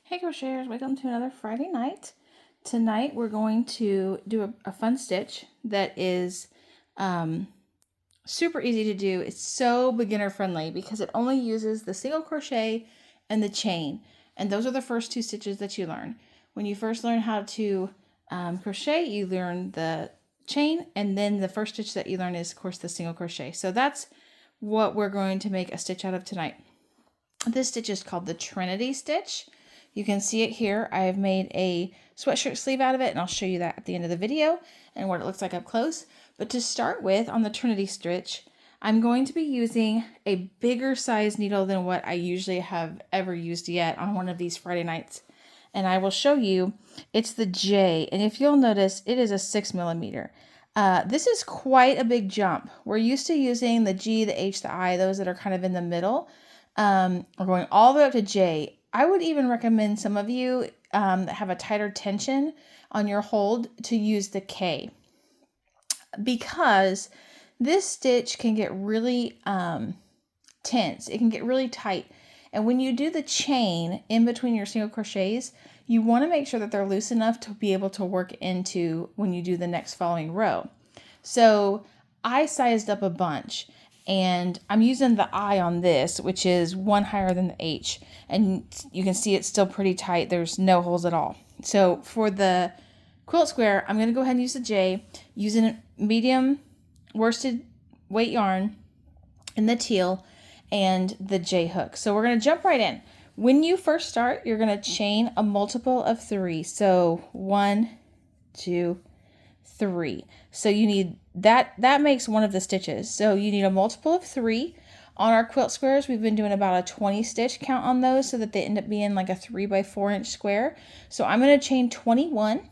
Hey crocheters, welcome to another Friday night. Tonight we're going to do a fun stitch that is super easy to do. It's so beginner friendly because it only uses the single crochet and the chain. And those are the first two stitches that you learn. When you first learn how to crochet, you learn the chain, and then the first stitch that you learn is, of course, the single crochet. So that's what we're going to make a stitch out of tonight. This stitch is called the Trinity stitch. You can see it here. I have made a sweatshirt sleeve out of it, and I'll show you that at the end of the video and what it looks like up close. But to start with, on the Trinity stitch, I'm going to be using a bigger size needle than what I usually have ever used yet on one of these Friday nights. And I will show you, it's the J, and if you'll notice, it is a 6mm. This is quite a big jump. We're used to using the G, the H, the I, those that are kind of in the middle. We're going all the way up to J. I would even recommend some of you that have a tighter tension on your hold to use the K, because this stitch can get really tense. It can get really tight. And when you do the chain in between your single crochets, you want to make sure that they're loose enough to be able to work into when you do the next following row. So I sized up a bunch. And I'm using the I on this, which is one higher than the H. And you can see it's still pretty tight. There's no holes at all. So for the quilt square, I'm going to go ahead and use the J, using medium worsted weight yarn in the teal and the J hook. So we're going to jump right in. When you first start, you're going to chain a multiple of 3. So 1, 2, 3. So you need that makes one of the stitches. So you need a multiple of 3. On our quilt squares, we've been doing about a 20 stitch count on those so that they end up being like a 3 by 4 inch square. So I'm going to chain 21.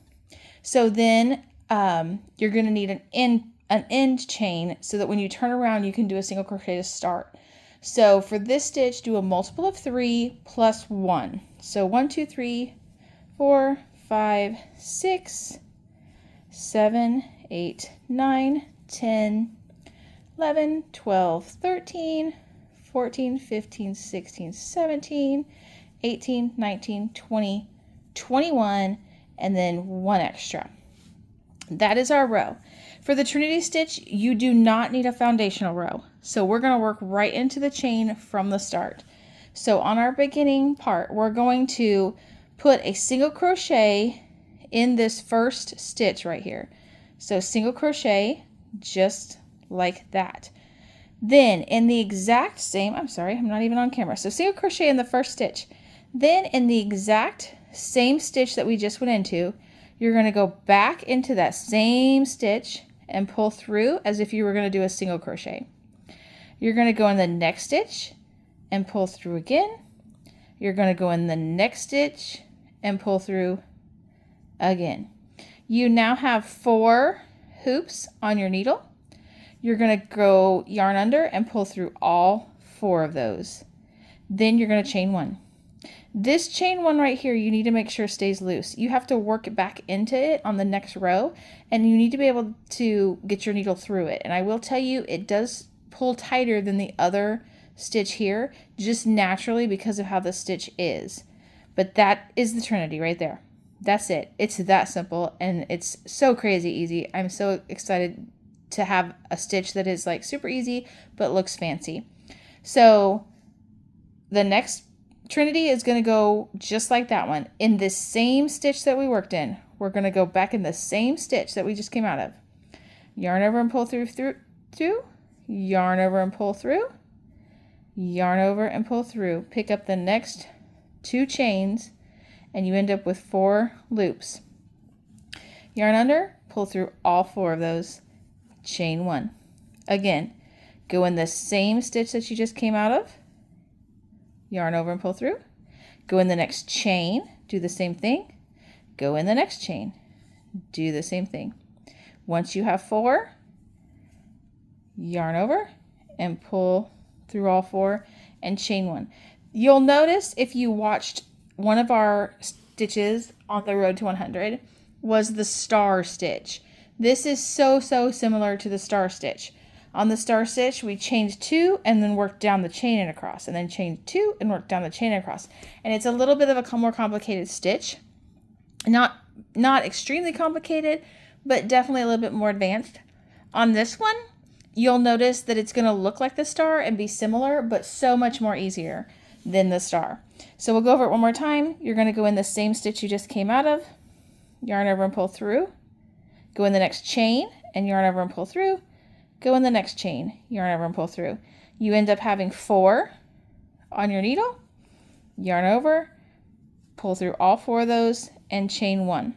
So then you're going to need an end chain so that when you turn around, you can do a single crochet to start. So for this stitch, do a multiple of 3 plus 1. So 1, 2, 3, 4, 5, 6, 7, 8, 9, 10, 11, 12, 13, 14, 15, 16, 17, 18, 19, 20, 21, and then 1 extra. That is our row. For the Trinity stitch, you do not need a foundational row. So we're going to work right into the chain from the start. So on our beginning part, we're going to put a single crochet in this first stitch right here. So single crochet, just like that. Then in the exact same, I'm sorry, I'm not even on camera. So single crochet in the first stitch. Then in the exact same stitch that we just went into, you're going to go back into that same stitch and pull through as if you were going to do a single crochet. You're going to go in the next stitch and pull through again. You're going to go in the next stitch and pull through again. You now have 4 hoops on your needle. You're going to go yarn under and pull through all 4 of those. Then you're going to chain 1. This chain 1 right here, you need to make sure stays loose. You have to work it back into it on the next row, and you need to be able to get your needle through it. And I will tell you, it does pull tighter than the other stitch here, just naturally because of how the stitch is. But that is the Trinity right there. That's it. It's that simple, and it's so crazy easy. I'm so excited to have a stitch that is like super easy but looks fancy. So the next Trinity is going to go just like that one. In this same stitch that we worked in, we're going to go back in the same stitch that we just came out of. Yarn over and pull through, yarn over and pull through, yarn over and pull through. Pick up the next 2 chains, and you end up with 4 loops. Yarn under, pull through all 4 of those, chain 1. Again, go in the same stitch that you just came out of, yarn over and pull through, go in the next chain, do the same thing, go in the next chain, do the same thing. Once you have 4, yarn over and pull through all 4 and chain 1. You'll notice if you watched one of our stitches on the road to 100 was the star stitch. This is so similar to the star stitch. On the star stitch, we chained 2 and then worked down the chain and across, and then chained 2 and worked down the chain and across. And it's a little bit of a more complicated stitch. Not extremely complicated, but definitely a little bit more advanced. On this one, you'll notice that it's going to look like the star and be similar, but so much more easier than the star. So we'll go over it one more time. You're going to go in the same stitch you just came out of, yarn over and pull through, go in the next chain and yarn over and pull through, go in the next chain, yarn over and pull through. You end up having 4 on your needle, yarn over, pull through all 4 of those, and chain 1.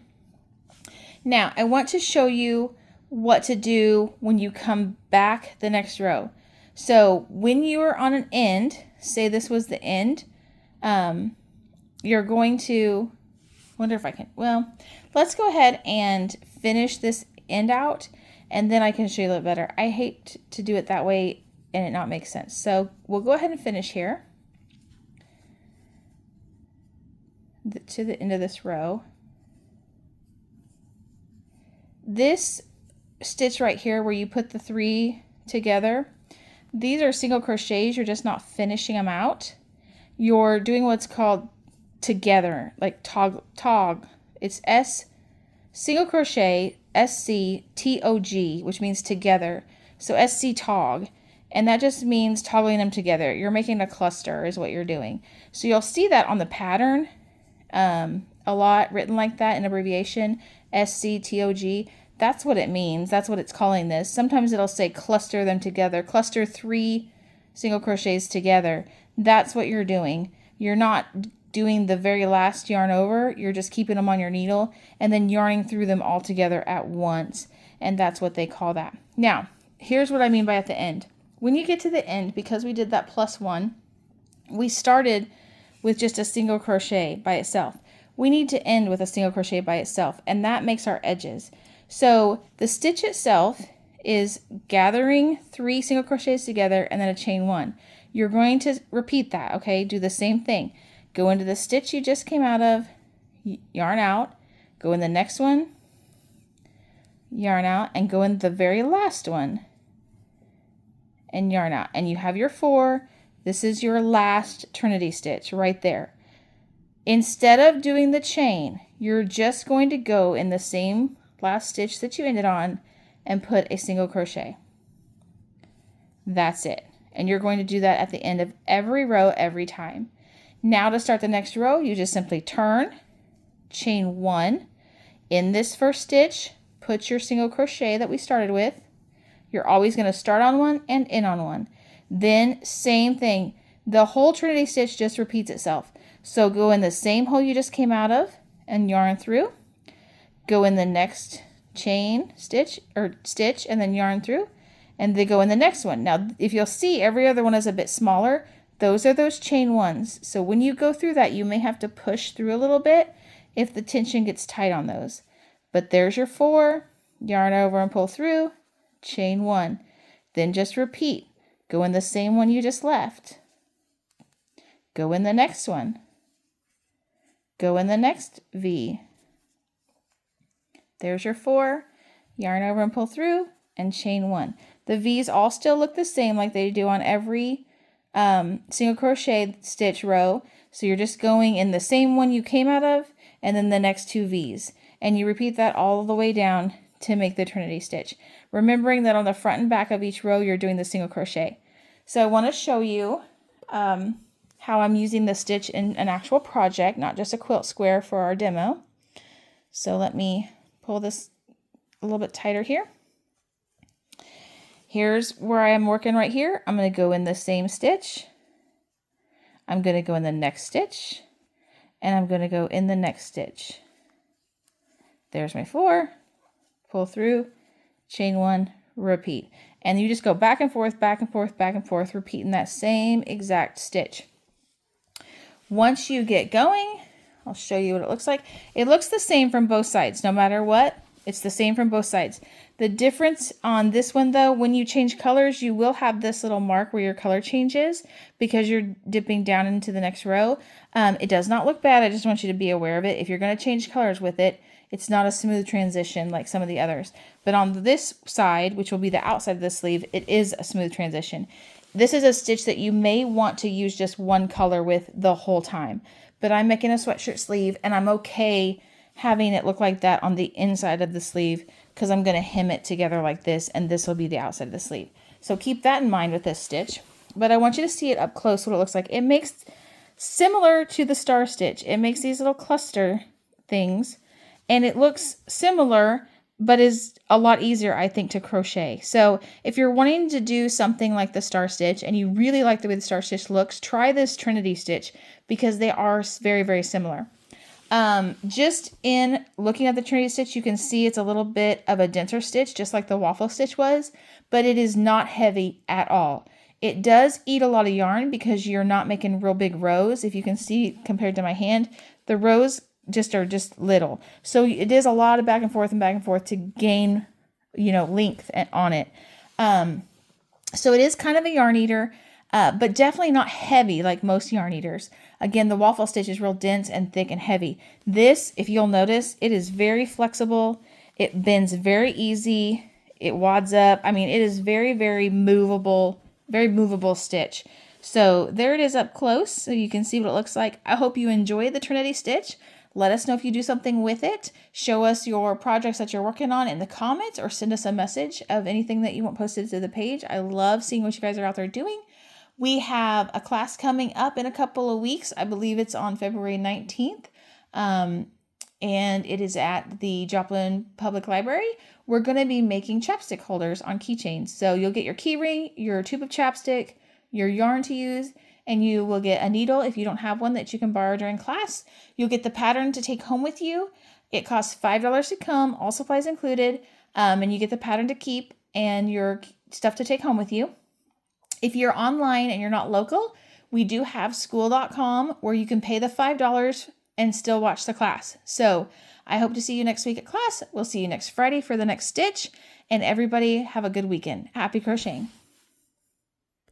Now, I want to show you what to do when you come back the next row. So when you are on an end, say this was the end, you're going to, wonder if I can, well, let's go ahead and finish this end out, and then I can show you a little better. I hate to do it that way and it not make sense. So we'll go ahead and finish here to the end of this row. This stitch right here where you put the 3 together, these are single crochets. You're just not finishing them out. You're doing what's called together, like tog. It's single crochet, SC-TOG, which means together. So SC tog, and that just means toggling them together. You're making a cluster is what you're doing. So you'll see that on the pattern a lot written like that in abbreviation, SC-TOG. That's what it means. That's what it's calling this. Sometimes it'll say cluster them together, cluster 3 single crochets together. That's what you're doing. You're not doing the very last yarn over. You're just keeping them on your needle and then yarning through them all together at once. And that's what they call that. Now, here's what I mean by at the end. When you get to the end, because we did that +1, we started with just a single crochet by itself. We need to end with a single crochet by itself, and that makes our edges. So the stitch itself is gathering 3 single crochets together and then a chain 1. You're going to repeat that, okay? Do the same thing. Go into the stitch you just came out of, yarn out, go in the next one, yarn out, and go in the very last one and yarn out. And you have your 4. This is your last Trinity stitch right there. Instead of doing the chain, you're just going to go in the same last stitch that you ended on and put a single crochet. That's it. And you're going to do that at the end of every row every time. Now to start the next row, you just simply turn, chain 1. In this first stitch, put your single crochet that we started with. You're always going to start on one and end on one. Then same thing. The whole Trinity stitch just repeats itself. So go in the same hole you just came out of and yarn through. Go in the next chain stitch and then yarn through, and then go in the next one. Now, if you'll see, every other one is a bit smaller. Those are those chain 1s. So when you go through that, you may have to push through a little bit if the tension gets tight on those. But there's your 4, yarn over and pull through, chain 1. Then just repeat. Go in the same one you just left. Go in the next one. Go in the next V. There's your 4, yarn over and pull through, and chain 1. The V's all still look the same like they do on every single crochet stitch row. So you're just going in the same one you came out of, and then the next 2 V's. And you repeat that all the way down to make the Trinity stitch. Remembering that on the front and back of each row, you're doing the single crochet. So I want to show you how I'm using the stitch in an actual project, not just a quilt square for our demo. So let me pull this a little bit tighter here. Here's where I am working right here. I'm going to go in the same stitch. I'm going to go in the next stitch, and I'm going to go in the next stitch. There's my 4, pull through, chain 1, repeat. And you just go back and forth, back and forth, back and forth, repeating that same exact stitch. Once you get going, I'll show you what it looks like. It looks the same from both sides, no matter what. It's the same from both sides. The difference on this one though, when you change colors, you will have this little mark where your color changes because you're dipping down into the next row. It does not look bad. I just want you to be aware of it. If you're going to change colors with it, it's not a smooth transition like some of the others. But on this side, which will be the outside of the sleeve, it is a smooth transition. This is a stitch that you may want to use just one color with the whole time. But I'm making a sweatshirt sleeve, and I'm okay having it look like that on the inside of the sleeve because I'm going to hem it together like this, and this will be the outside of the sleeve. So keep that in mind with this stitch. But I want you to see it up close, what it looks like. It makes similar to the star stitch. It makes these little cluster things, and it looks similar, but is a lot easier, I think, to crochet. So if you're wanting to do something like the star stitch and you really like the way the star stitch looks, try this Trinity stitch because they are very, very similar. Just in looking at the Trinity stitch, you can see it's a little bit of a denser stitch, just like the waffle stitch was, but it is not heavy at all. It does eat a lot of yarn because you're not making real big rows. If you can see compared to my hand, the rows are just little. So it is a lot of back and forth to gain, length on it. So it is kind of a yarn eater, but definitely not heavy like most yarn eaters. Again, the waffle stitch is real dense and thick and heavy. This, if you'll notice, it is very flexible. It bends very easy. It wads up. I mean, it is very, very movable stitch. So there it is up close so you can see what it looks like. I hope you enjoy the Trinity stitch. Let us know if you do something with it. Show us your projects that you're working on in the comments or send us a message of anything that you want posted to the page. I love seeing what you guys are out there doing. We have a class coming up in a couple of weeks. I believe it's on February 19th. And it is at the Joplin Public Library. We're going to be making chapstick holders on keychains. So you'll get your key ring, your tube of chapstick, your yarn to use, and you will get a needle if you don't have one that you can borrow during class. You'll get the pattern to take home with you. It costs $5 to come, all supplies included, and you get the pattern to keep and your stuff to take home with you. If you're online and you're not local, we do have school.com where you can pay the $5 and still watch the class. So I hope to see you next week at class. We'll see you next Friday for the next stitch, and everybody have a good weekend. Happy crocheting.